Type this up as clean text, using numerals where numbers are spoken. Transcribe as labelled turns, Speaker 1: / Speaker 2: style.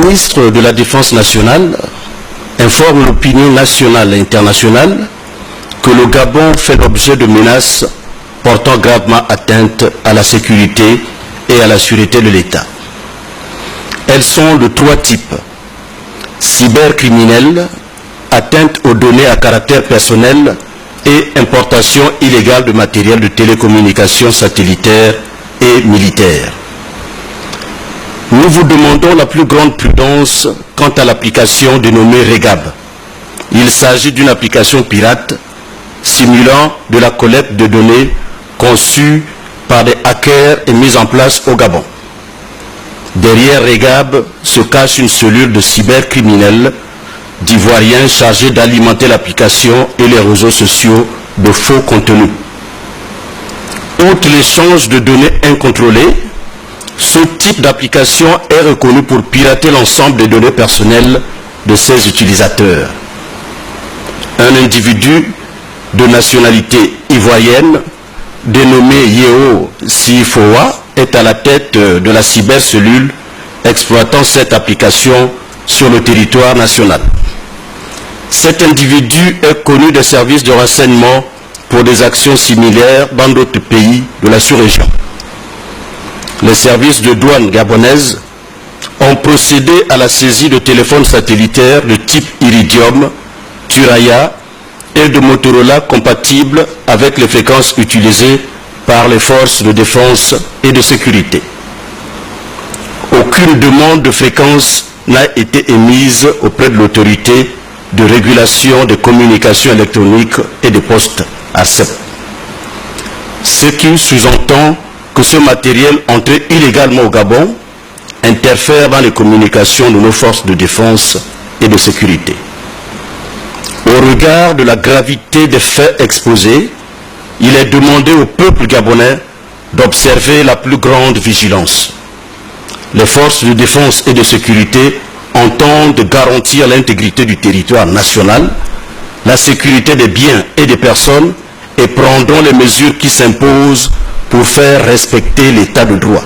Speaker 1: ministre de la Défense nationale informe l'opinion nationale et internationale que le Gabon fait l'objet de menaces portant gravement atteinte à la sécurité et à la sûreté de l'État. Elles sont de 3 types: cybercriminels, atteinte aux données à caractère personnel et importation illégale de matériel de télécommunication satellitaire et militaire. Nous vous demandons la plus grande prudence quant à l'application dénommée REGAB. Il s'agit d'une application pirate simulant de la collecte de données conçue par des hackers et mise en place au Gabon. Derrière REGAB se cache une cellule de cybercriminels d'Ivoiriens chargés d'alimenter l'application et les réseaux sociaux de faux contenus. Outre l'échange de données incontrôlées, ce type d'application est reconnu pour pirater l'ensemble des données personnelles de ses utilisateurs. Un individu de nationalité ivoirienne, dénommé Yeo Sifowa, est à la tête de la cybercellule exploitant cette application sur le territoire national. Cet individu est connu des services de renseignement pour des actions similaires dans d'autres pays de la sous-région. Les services de douane gabonaises ont procédé à la saisie de téléphones satellitaires de type Iridium, Thuraya et de Motorola compatibles avec les fréquences utilisées par les forces de défense et de sécurité. Aucune demande de fréquence n'a été émise auprès de l'autorité de régulation des communications électroniques et des postes ARCEP. Ce qui sous-entend que ce matériel entré illégalement au Gabon interfère dans les communications de nos forces de défense et de sécurité. Au regard de la gravité des faits exposés, il est demandé au peuple gabonais d'observer la plus grande vigilance. Les forces de défense et de sécurité entendent garantir l'intégrité du territoire national, la sécurité des biens et des personnes et prendront les mesures qui s'imposent pour faire respecter l'état de droit.